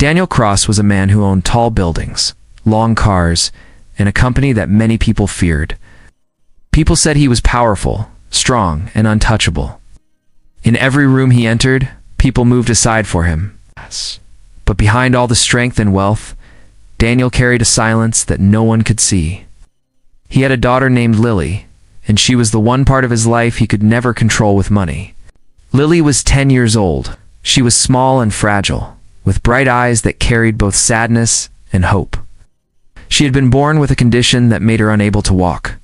Daniel Cross was a man who owned tall buildings, long cars, and a company that many people feared. People said he was powerful, strong, and untouchable. In every room he entered, people moved aside for him. But behind all the strength and wealth, Daniel carried a silence that no one could see. He had a daughter named Lily, and she was the one part of his life he could never control with money. Lily was 10 years old. She was small and fragile, with bright eyes that carried both sadness and hope. She had been born with a condition that made her unable to walk.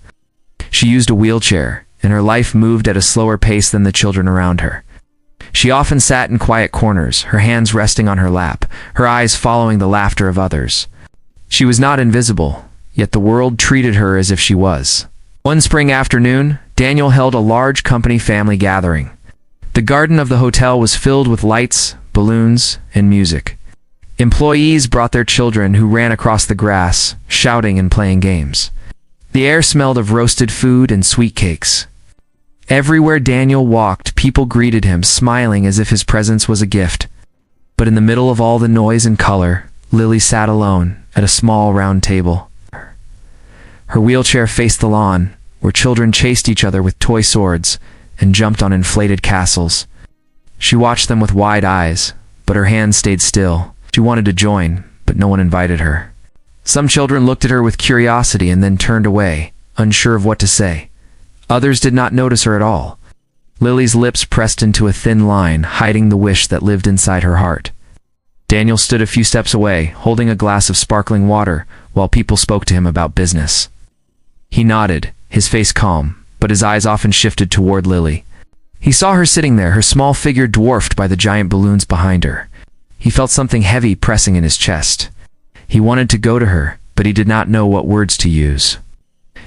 She used a wheelchair, and her life moved at a slower pace than the children around her. She often sat in quiet corners, her hands resting on her lap, her eyes following the laughter of others. She was not invisible, yet the world treated her as if she was. One spring afternoon, Daniel held a large company family gathering. The garden of the hotel was filled with lights, balloons, and music. Employees brought their children who ran across the grass, shouting and playing games. The air smelled of roasted food and sweet cakes. Everywhere Daniel walked, people greeted him, smiling as if his presence was a gift. But in the middle of all the noise and color, Lily sat alone at a small round table. Her wheelchair faced the lawn, where children chased each other with toy swords and jumped on inflated castles. She watched them with wide eyes, but her hands stayed still. She wanted to join, but no one invited her. Some children looked at her with curiosity and then turned away, unsure of what to say. Others did not notice her at all. Lily's lips pressed into a thin line, hiding the wish that lived inside her heart. Daniel stood a few steps away, holding a glass of sparkling water, while people spoke to him about business. He nodded, his face calm, but his eyes often shifted toward Lily. He saw her sitting there, her small figure dwarfed by the giant balloons behind her. He felt something heavy pressing in his chest. He wanted to go to her, but he did not know what words to use.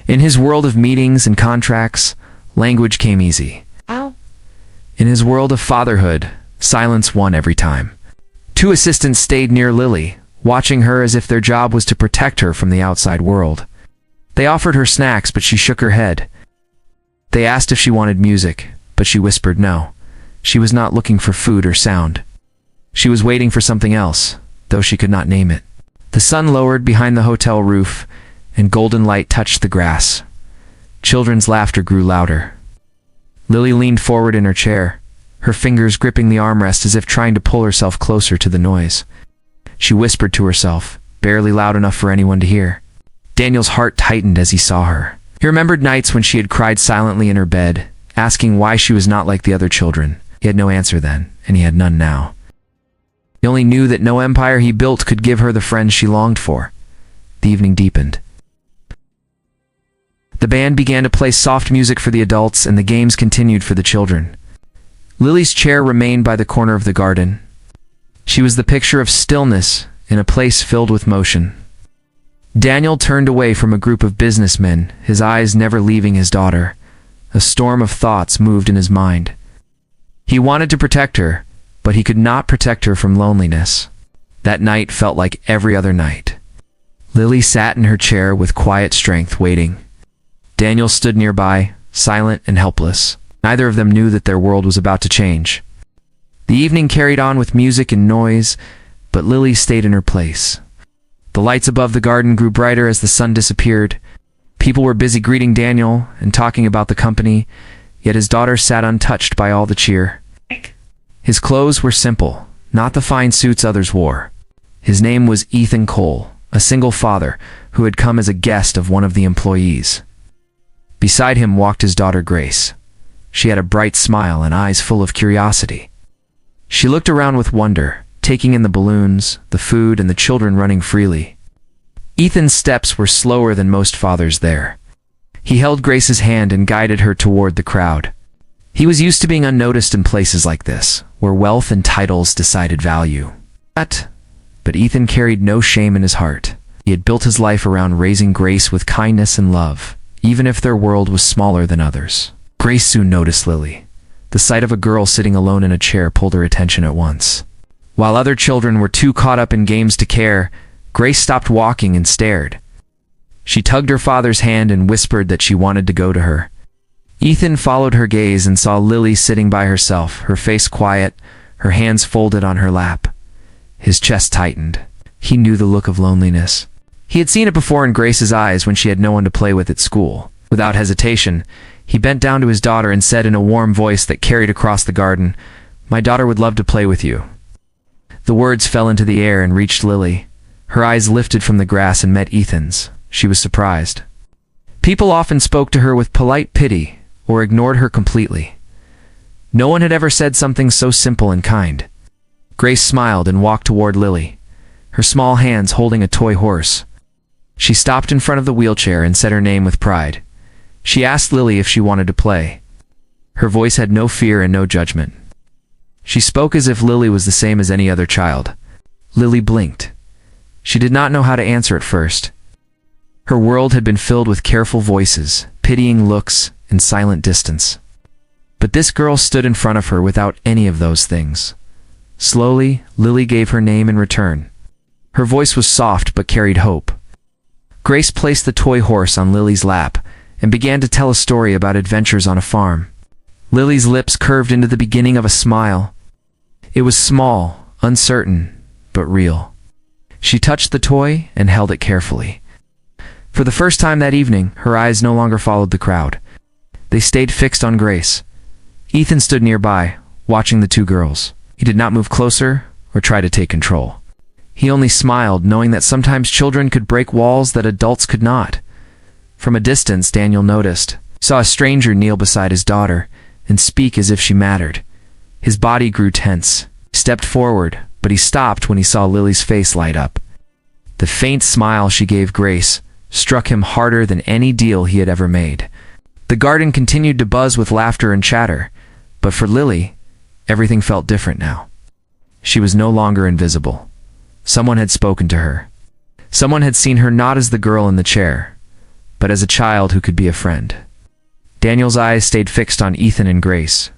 In his world of meetings and contracts, language came easy. Ow. In his world of fatherhood, silence won every time. Two assistants stayed near Lily, watching her as if their job was to protect her from the outside world. They offered her snacks, but she shook her head. They asked if she wanted music, but she whispered no. She was not looking for food or sound. She was waiting for something else, though she could not name it. The sun lowered behind the hotel roof, and golden light touched the grass. Children's laughter grew louder. Lily leaned forward in her chair, her fingers gripping the armrest as if trying to pull herself closer to the noise. She whispered to herself, barely loud enough for anyone to hear. Daniel's heart tightened as he saw her. He remembered nights when she had cried silently in her bed, asking why she was not like the other children. He had no answer then, and he had none now. He only knew that no empire he built could give her the friends she longed for. The evening deepened. The band began to play soft music for the adults, and the games continued for the children. Lily's chair remained by the corner of the garden. She was the picture of stillness in a place filled with motion. Daniel turned away from a group of businessmen, his eyes never leaving his daughter. A storm of thoughts moved in his mind. He wanted to protect her, but he could not protect her from loneliness. That night felt like every other night. Lily sat in her chair with quiet strength, waiting. Daniel stood nearby, silent and helpless. Neither of them knew that their world was about to change. The evening carried on with music and noise, but Lily stayed in her place. The lights above the garden grew brighter as the sun disappeared. People were busy greeting Daniel and talking about the company, yet his daughter sat untouched by all the cheer. His clothes were simple, not the fine suits others wore. His name was Ethan Cole, a single father who had come as a guest of one of the employees. Beside him walked his daughter Grace. She had a bright smile and eyes full of curiosity. She looked around with wonder, taking in the balloons, the food, and the children running freely. Ethan's steps were slower than most fathers there. He held Grace's hand and guided her toward the crowd. He was used to being unnoticed in places like this, where wealth and titles decided value. But Ethan carried no shame in his heart. He had built his life around raising Grace with kindness and love, even if their world was smaller than others. Grace soon noticed Lily. The sight of a girl sitting alone in a chair pulled her attention at once. While other children were too caught up in games to care, Grace stopped walking and stared. She tugged her father's hand and whispered that she wanted to go to her. Ethan followed her gaze and saw Lily sitting by herself, her face quiet, her hands folded on her lap. His chest tightened. He knew the look of loneliness. He had seen it before in Grace's eyes when she had no one to play with at school. Without hesitation, he bent down to his daughter and said in a warm voice that carried across the garden, "My daughter would love to play with you." The words fell into the air and reached Lily. Her eyes lifted from the grass and met Ethan's. She was surprised. People often spoke to her with polite pity or ignored her completely. No one had ever said something so simple and kind. Grace smiled and walked toward Lily, her small hands holding a toy horse. She stopped in front of the wheelchair and said her name with pride. She asked Lily if she wanted to play. Her voice had no fear and no judgment. She spoke as if Lily was the same as any other child. Lily blinked. She did not know how to answer at first. Her world had been filled with careful voices, pitying looks, and silent distance. But this girl stood in front of her without any of those things. Slowly, Lily gave her name in return. Her voice was soft but carried hope. Grace placed the toy horse on Lily's lap and began to tell a story about adventures on a farm. Lily's lips curved into the beginning of a smile. It was small, uncertain, but real. She touched the toy and held it carefully. For the first time that evening, her eyes no longer followed the crowd. They stayed fixed on Grace. Ethan stood nearby, watching the two girls. He did not move closer or try to take control. He only smiled, knowing that sometimes children could break walls that adults could not. From a distance, Daniel saw a stranger kneel beside his daughter and speak as if she mattered. His body grew tense. He stepped forward, but he stopped when he saw Lily's face light up. The faint smile she gave Grace struck him harder than any deal he had ever made. The garden continued to buzz with laughter and chatter, but for Lily, everything felt different now. She was no longer invisible. Someone had spoken to her. Someone had seen her not as the girl in the chair, but as a child who could be a friend. Daniel's eyes stayed fixed on Ethan and Grace.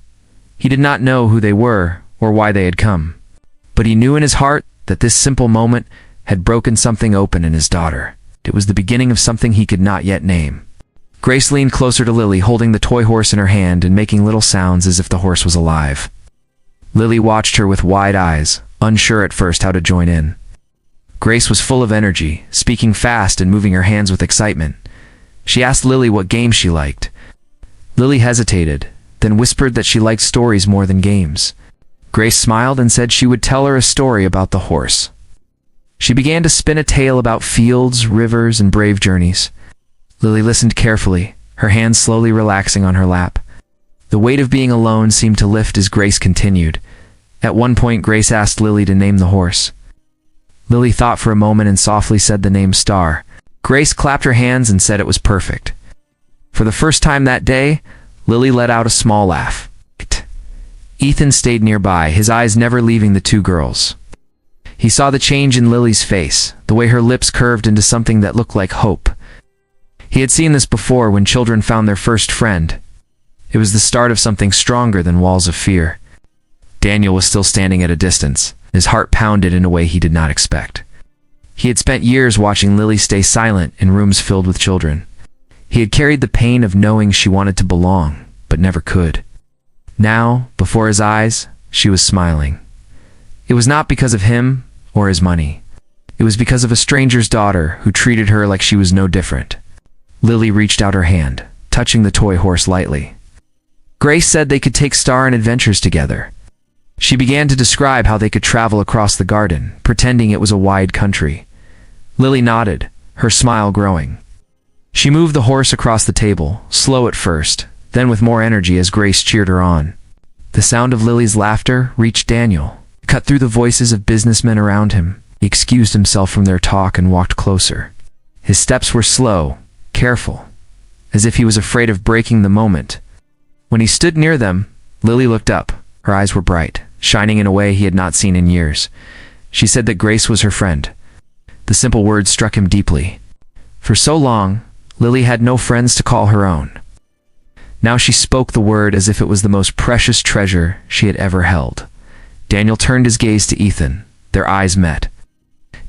He did not know who they were or why they had come, but he knew in his heart that this simple moment had broken something open in his daughter. It was the beginning of something he could not yet name. Grace leaned closer to Lily, holding the toy horse in her hand and making little sounds as if the horse was alive. Lily watched her with wide eyes, unsure at first how to join in. Grace was full of energy, speaking fast and moving her hands with excitement. She asked Lily what game she liked. Lily hesitated, then whispered that she liked stories more than games. Grace smiled and said she would tell her a story about the horse. She began to spin a tale about fields, rivers, and brave journeys. Lily listened carefully, her hands slowly relaxing on her lap. The weight of being alone seemed to lift as Grace continued. At one point, Grace asked Lily to name the horse. Lily thought for a moment and softly said the name Star. Grace clapped her hands and said it was perfect. For the first time that day, Lily let out a small laugh. Ethan stayed nearby, his eyes never leaving the two girls. He saw the change in Lily's face, the way her lips curved into something that looked like hope. He had seen this before when children found their first friend. It was the start of something stronger than walls of fear. Daniel was still standing at a distance. His heart pounded in a way he did not expect. He had spent years watching Lily stay silent in rooms filled with children. He had carried the pain of knowing she wanted to belong, but never could. Now, before his eyes, she was smiling. It was not because of him or his money. It was because of a stranger's daughter who treated her like she was no different. Lily reached out her hand, touching the toy horse lightly. Grace said they could take Star on adventures together. She began to describe how they could travel across the garden, pretending it was a wide country. Lily nodded, her smile growing. She moved the horse across the table, slow at first, then with more energy as Grace cheered her on. The sound of Lily's laughter reached Daniel, cut through the voices of businessmen around him. He excused himself from their talk and walked closer. His steps were slow, careful, as if he was afraid of breaking the moment. When he stood near them, Lily looked up. Her eyes were bright, shining in a way he had not seen in years. She said that Grace was her friend. The simple words struck him deeply. For so long, Lily had no friends to call her own. Now she spoke the word as if it was the most precious treasure she had ever held. Daniel turned his gaze to Ethan. Their eyes met.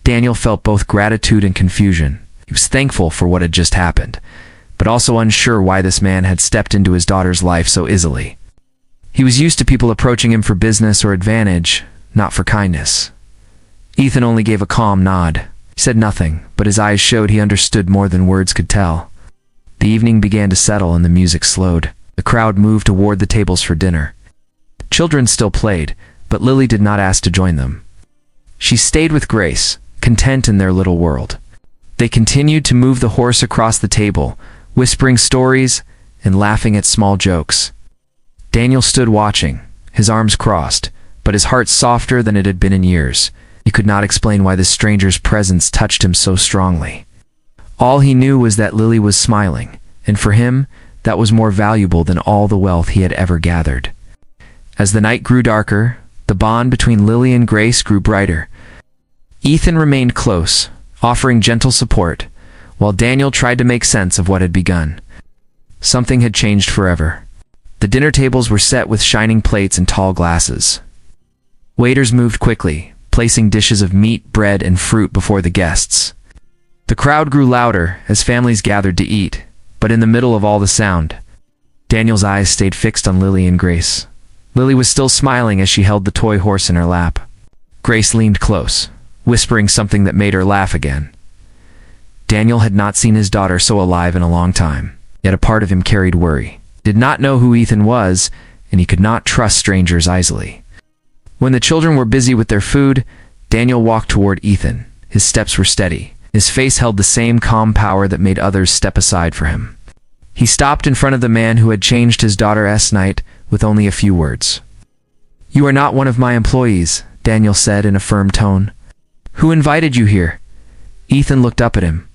Daniel felt both gratitude and confusion. He was thankful for what had just happened, but also unsure why this man had stepped into his daughter's life so easily. He was used to people approaching him for business or advantage, not for kindness. Ethan only gave a calm nod. He said nothing, but his eyes showed he understood more than words could tell. The evening began to settle and the music slowed. The crowd moved toward the tables for dinner. Children still played, but Lily did not ask to join them. She stayed with Grace, content in their little world. They continued to move the horse across the table, whispering stories and laughing at small jokes. Daniel stood watching, his arms crossed, but his heart softer than it had been in years. He could not explain why this stranger's presence touched him so strongly. All he knew was that Lily was smiling, and for him, that was more valuable than all the wealth he had ever gathered. As the night grew darker, the bond between Lily and Grace grew brighter. Ethan remained close, offering gentle support, while Daniel tried to make sense of what had begun. Something had changed forever. The dinner tables were set with shining plates and tall glasses. Waiters moved quickly, placing dishes of meat, bread, and fruit before the guests. The crowd grew louder as families gathered to eat, but in the middle of all the sound, Daniel's eyes stayed fixed on Lily and Grace. Lily was still smiling as she held the toy horse in her lap. Grace leaned close, whispering something that made her laugh again. Daniel had not seen his daughter so alive in a long time, yet a part of him carried worry. He did not know who Ethan was, and he could not trust strangers easily. When the children were busy with their food, Daniel walked toward Ethan. His steps were steady. His face held the same calm power that made others step aside for him. He stopped in front of the man who had changed his daughter's night with only a few words. "You are not one of my employees," Daniel said in a firm tone. "Who invited you here?" Ethan looked up at him.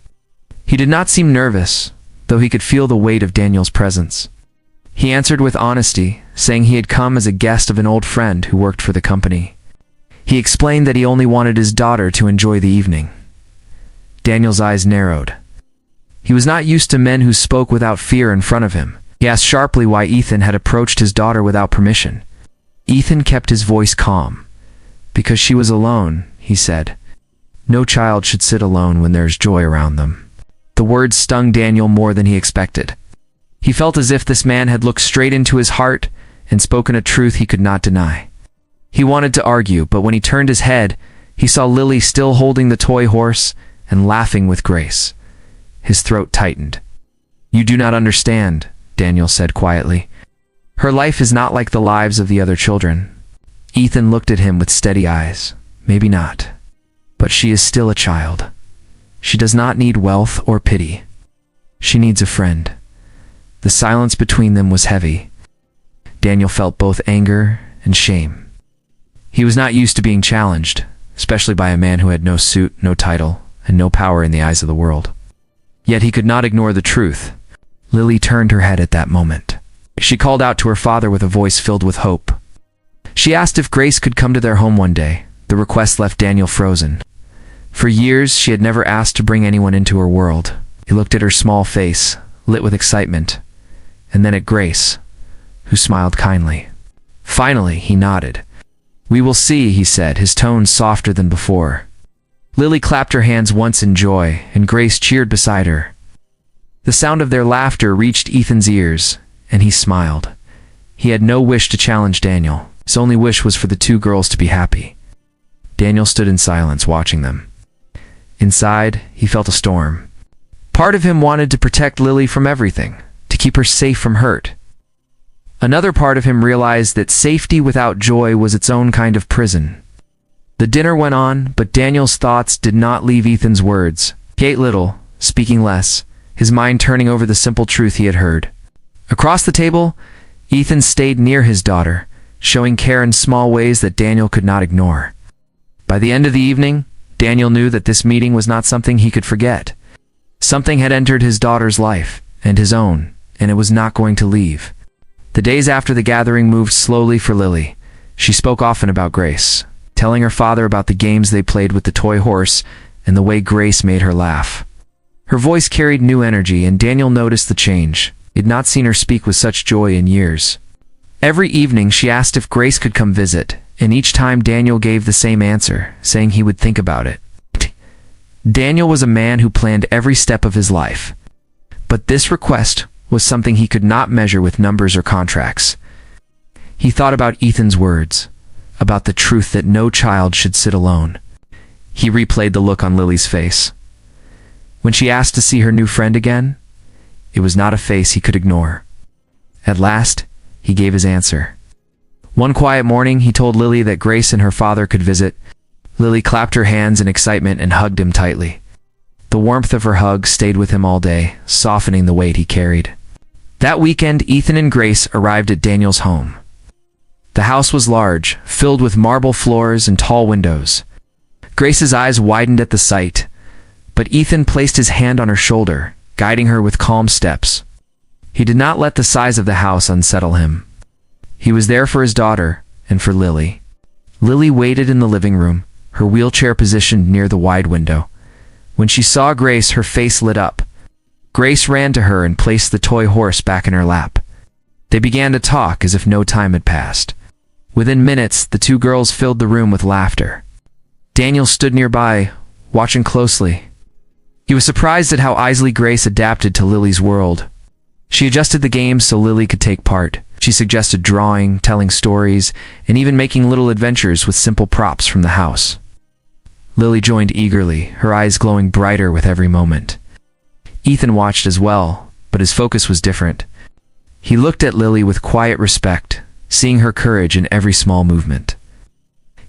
He did not seem nervous, though he could feel the weight of Daniel's presence. He answered with honesty, saying he had come as a guest of an old friend who worked for the company. He explained that he only wanted his daughter to enjoy the evening. Daniel's eyes narrowed. He was not used to men who spoke without fear in front of him. He asked sharply why Ethan had approached his daughter without permission. Ethan kept his voice calm. "Because she was alone," he said. "No child should sit alone when there is joy around them." The words stung Daniel more than he expected. He felt as if this man had looked straight into his heart and spoken a truth he could not deny. He wanted to argue, but when he turned his head, he saw Lily still holding the toy horse and laughing with Grace. His throat tightened. "You do not understand," Daniel said quietly. "Her life is not like the lives of the other children." Ethan looked at him with steady eyes. "Maybe not. But she is still a child. She does not need wealth or pity. She needs a friend." The silence between them was heavy. Daniel felt both anger and shame. He was not used to being challenged, especially by a man who had no suit, no title, and no power in the eyes of the world. Yet he could not ignore the truth. Lily turned her head at that moment. She called out to her father with a voice filled with hope. She asked if Grace could come to their home one day. The request left Daniel frozen. For years, she had never asked to bring anyone into her world. He looked at her small face, lit with excitement, and then at Grace, who smiled kindly. Finally, he nodded. "We will see," he said, his tone softer than before. Lily clapped her hands once in joy, and Grace cheered beside her. The sound of their laughter reached Ethan's ears, and he smiled. He had no wish to challenge Daniel. His only wish was for the two girls to be happy. Daniel stood in silence, watching them. Inside, he felt a storm. Part of him wanted to protect Lily from everything, to keep her safe from hurt. Another part of him realized that safety without joy was its own kind of prison. The dinner went on, but Daniel's thoughts did not leave Ethan's words. He ate little, speaking less, his mind turning over the simple truth he had heard. Across the table, Ethan stayed near his daughter, showing care in small ways that Daniel could not ignore. By the end of the evening, Daniel knew that this meeting was not something he could forget. Something had entered his daughter's life, and his own, and it was not going to leave. The days after the gathering moved slowly for Lily. She spoke often about Grace, telling her father about the games they played with the toy horse and the way Grace made her laugh. Her voice carried new energy, and Daniel noticed the change. He had not seen her speak with such joy in years. Every evening she asked if Grace could come visit, and each time Daniel gave the same answer, saying he would think about it. Daniel was a man who planned every step of his life. But this request was something he could not measure with numbers or contracts. He thought about Ethan's words, about the truth that no child should sit alone. He replayed the look on Lily's face. When she asked to see her new friend again, it was not a face he could ignore. At last, he gave his answer. One quiet morning, he told Lily that Grace and her father could visit. Lily clapped her hands in excitement and hugged him tightly. The warmth of her hug stayed with him all day, softening the weight he carried. That weekend, Ethan and Grace arrived at Daniel's home. The house was large, filled with marble floors and tall windows. Grace's eyes widened at the sight, but Ethan placed his hand on her shoulder, guiding her with calm steps. He did not let the size of the house unsettle him. He was there for his daughter and for Lily. Lily waited in the living room, her wheelchair positioned near the wide window. When she saw Grace, her face lit up. Grace ran to her and placed the toy horse back in her lap. They began to talk as if no time had passed. Within minutes, the two girls filled the room with laughter. Daniel stood nearby, watching closely. He was surprised at how easily Grace adapted to Lily's world. She adjusted the games so Lily could take part. She suggested drawing, telling stories, and even making little adventures with simple props from the house. Lily joined eagerly, her eyes glowing brighter with every moment. Ethan watched as well, but his focus was different. He looked at Lily with quiet respect, seeing her courage in every small movement.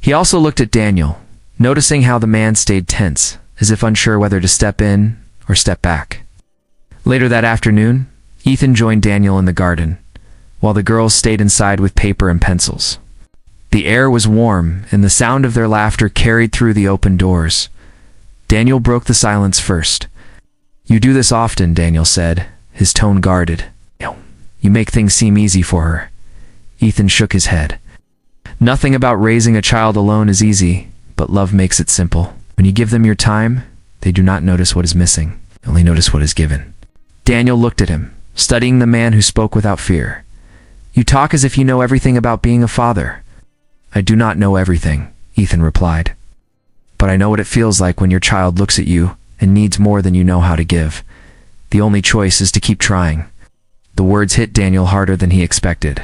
He also looked at Daniel, noticing how the man stayed tense, as if unsure whether to step in or step back. Later that afternoon, Ethan joined Daniel in the garden, while the girls stayed inside with paper and pencils. The air was warm, and the sound of their laughter carried through the open doors. Daniel broke the silence first. "You do this often," Daniel said, his tone guarded. "You make things seem easy for her." Ethan shook his head. "Nothing about raising a child alone is easy, but love makes it simple. When you give them your time, they do not notice what is missing, only notice what is given." Daniel looked at him, studying the man who spoke without fear. "You talk as if you know everything about being a father." "I do not know everything," Ethan replied. "But I know what it feels like when your child looks at you and needs more than you know how to give. The only choice is to keep trying." The words hit Daniel harder than he expected.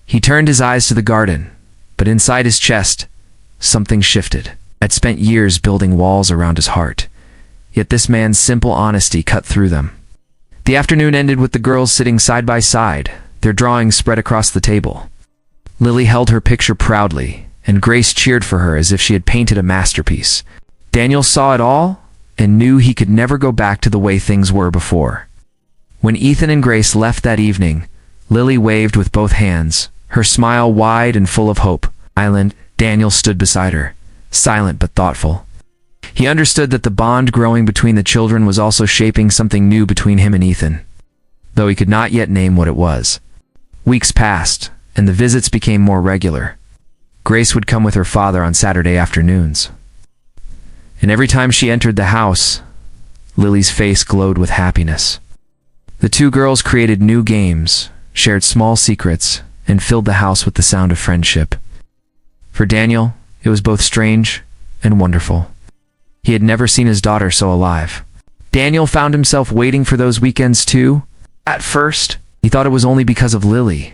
He turned his eyes to the garden, but inside his chest, something shifted. I'd spent years building walls around his heart, yet this man's simple honesty cut through them. The afternoon ended with the girls sitting side by side, their drawings spread across the table. Lily held her picture proudly, and Grace cheered for her as if she had painted a masterpiece. Daniel saw it all and knew he could never go back to the way things were before. When Ethan and Grace left that evening, Lily waved with both hands, her smile wide and full of hope. Daniel stood beside her, silent but thoughtful. He understood that the bond growing between the children was also shaping something new between him and Ethan, though he could not yet name what it was. Weeks passed, and the visits became more regular. Grace would come with her father on Saturday afternoons. And every time she entered the house, Lily's face glowed with happiness. The two girls created new games, shared small secrets, and filled the house with the sound of friendship. For Daniel, it was both strange and wonderful. He had never seen his daughter so alive. Daniel found himself waiting for those weekends too. At first, he thought it was only because of Lily,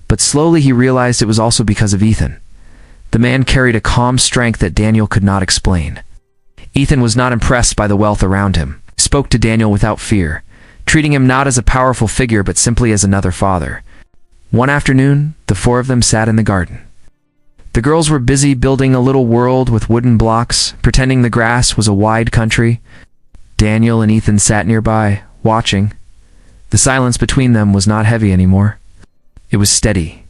but slowly he realized it was also because of Ethan. The man carried a calm strength that Daniel could not explain. Ethan was not impressed by the wealth around him. He spoke to Daniel without fear, treating him not as a powerful figure but simply as another father. One afternoon, the four of them sat in the garden. The girls were busy building a little world with wooden blocks, pretending the grass was a wide country. Daniel and Ethan sat nearby, watching. The silence between them was not heavy anymore. It was steady,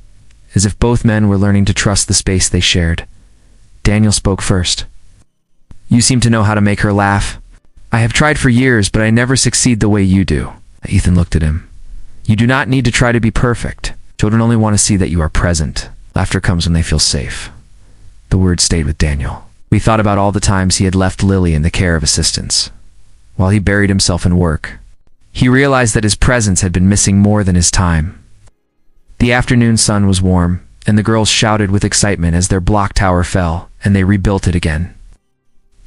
as if both men were learning to trust the space they shared. Daniel spoke first. "You seem to know how to make her laugh. I have tried for years, but I never succeed the way you do." Ethan looked at him. "You do not need to try to be perfect. Children only want to see that you are present. Laughter comes when they feel safe." The words stayed with Daniel. He thought about all the times he had left Lily in the care of assistants, while he buried himself in work. He realized that his presence had been missing more than his time. The afternoon sun was warm, and the girls shouted with excitement as their block tower fell, and they rebuilt it again.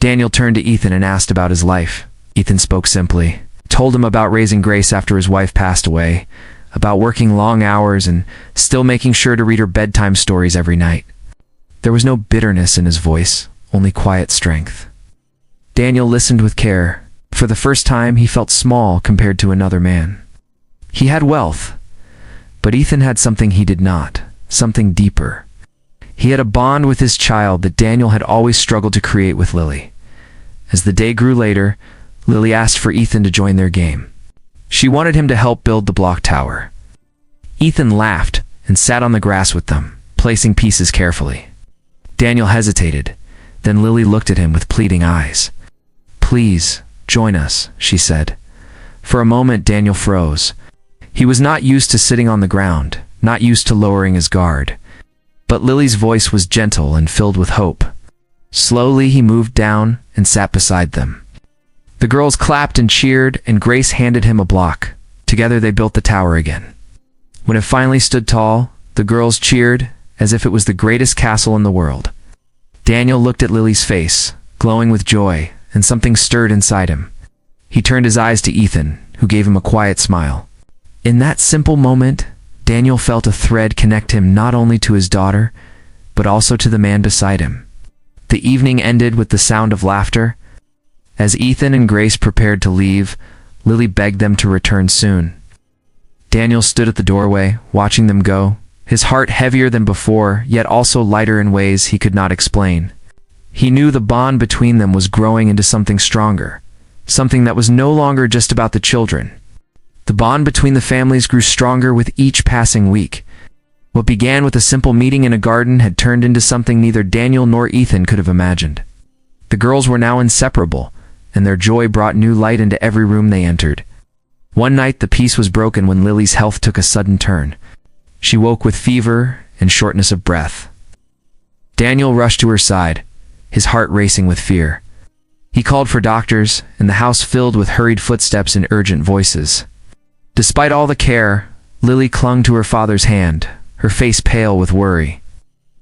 Daniel turned to Ethan and asked about his life. Ethan spoke simply, told him about raising Grace after his wife passed away, about working long hours and still making sure to read her bedtime stories every night. There was no bitterness in his voice, only quiet strength. Daniel listened with care. For the first time, he felt small compared to another man. He had wealth, but Ethan had something he did not, something deeper. He had a bond with his child that Daniel had always struggled to create with Lily. As the day grew later, Lily asked for Ethan to join their game. She wanted him to help build the block tower. Ethan laughed and sat on the grass with them, placing pieces carefully. Daniel hesitated. Then Lily looked at him with pleading eyes. "Please, join us," she said. For a moment, Daniel froze. He was not used to sitting on the ground, not used to lowering his guard. But Lily's voice was gentle and filled with hope. Slowly, he moved down and sat beside them. The girls clapped and cheered, and Grace handed him a block. Together, they built the tower again. When it finally stood tall, the girls cheered as if it was the greatest castle in the world. Daniel looked at Lily's face, glowing with joy, and something stirred inside him. He turned his eyes to Ethan, who gave him a quiet smile. In that simple moment, Daniel felt a thread connect him not only to his daughter, but also to the man beside him. The evening ended with the sound of laughter. As Ethan and Grace prepared to leave, Lily begged them to return soon. Daniel stood at the doorway, watching them go, his heart heavier than before, yet also lighter in ways he could not explain. He knew the bond between them was growing into something stronger, something that was no longer just about the children. The bond between the families grew stronger with each passing week. What began with a simple meeting in a garden had turned into something neither Daniel nor Ethan could have imagined. The girls were now inseparable, and their joy brought new light into every room they entered. One night the peace was broken when Lily's health took a sudden turn. She woke with fever and shortness of breath. Daniel rushed to her side, his heart racing with fear. He called for doctors, and the house filled with hurried footsteps and urgent voices. Despite all the care, Lily clung to her father's hand, her face pale with worry.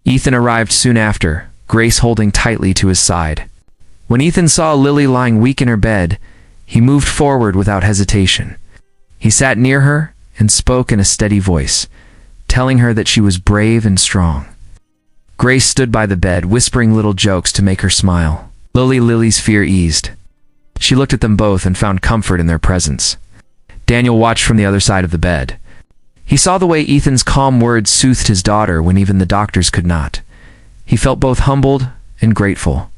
Ethan arrived soon after, Grace holding tightly to his side. When Ethan saw Lily lying weak in her bed, he moved forward without hesitation. He sat near her and spoke in a steady voice, telling her that she was brave and strong. Grace stood by the bed, whispering little jokes to make her smile. Lily's fear eased. She looked at them both and found comfort in their presence. Daniel watched from the other side of the bed. He saw the way Ethan's calm words soothed his daughter when even the doctors could not. He felt both humbled and grateful.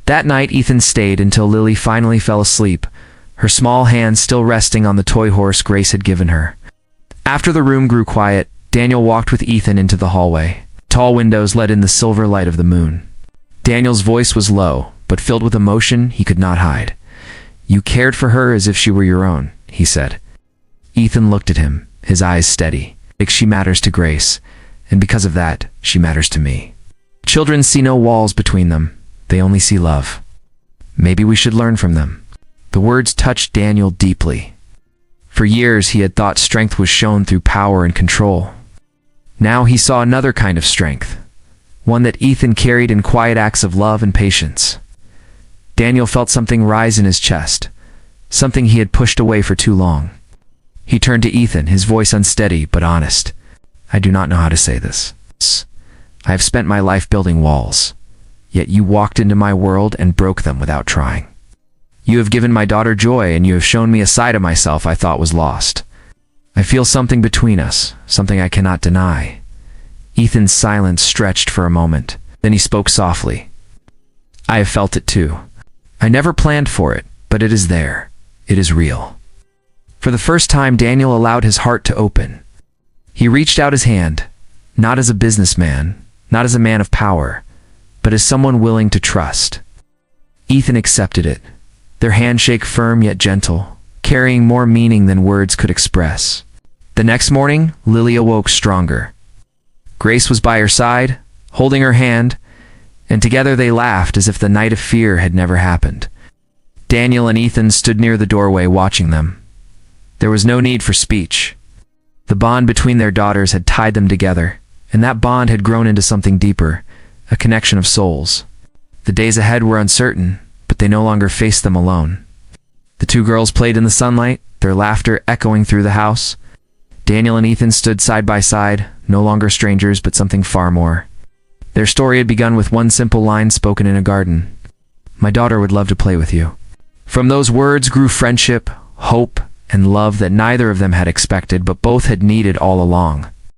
That night, Ethan stayed until Lily finally fell asleep, her small hands still resting on the toy horse Grace had given her. After the room grew quiet, Daniel walked with Ethan into the hallway. Tall windows let in the silver light of the moon. Daniel's voice was low, but filled with emotion he could not hide. "You cared for her as if she were your own," he said. Ethan looked at him, his eyes steady. "She matters to Grace, and because of that, she matters to me. Children see no walls between them. They only see love. Maybe we should learn from them." The words touched Daniel deeply. For years he had thought strength was shown through power and control. Now he saw another kind of strength, one that Ethan carried in quiet acts of love and patience. Daniel felt something rise in his chest, something he had pushed away for too long. He turned to Ethan, his voice unsteady but honest. "I do not know how to say this. I have spent my life building walls, yet you walked into my world and broke them without trying. You have given my daughter joy, and you have shown me a side of myself I thought was lost. I feel something between us, something I cannot deny." Ethan's silence stretched for a moment. Then he spoke softly. "I have felt it too. I never planned for it, but it is there. It is real." For the first time, Daniel allowed his heart to open. He reached out his hand, not as a businessman, not as a man of power, but as someone willing to trust. Ethan accepted it, their handshake firm yet gentle, carrying more meaning than words could express. The next morning, Lily awoke stronger. Grace was by her side, holding her hand, and together they laughed as if the night of fear had never happened. Daniel and Ethan stood near the doorway watching them. There was no need for speech. The bond between their daughters had tied them together, and that bond had grown into something deeper, a connection of souls. The days ahead were uncertain, but they no longer faced them alone. The two girls played in the sunlight, their laughter echoing through the house. Daniel and Ethan stood side by side, no longer strangers, but something far more. Their story had begun with one simple line spoken in a garden. My daughter would love to play with you." From those words grew friendship, hope, and love that neither of them had expected, but both had needed all along.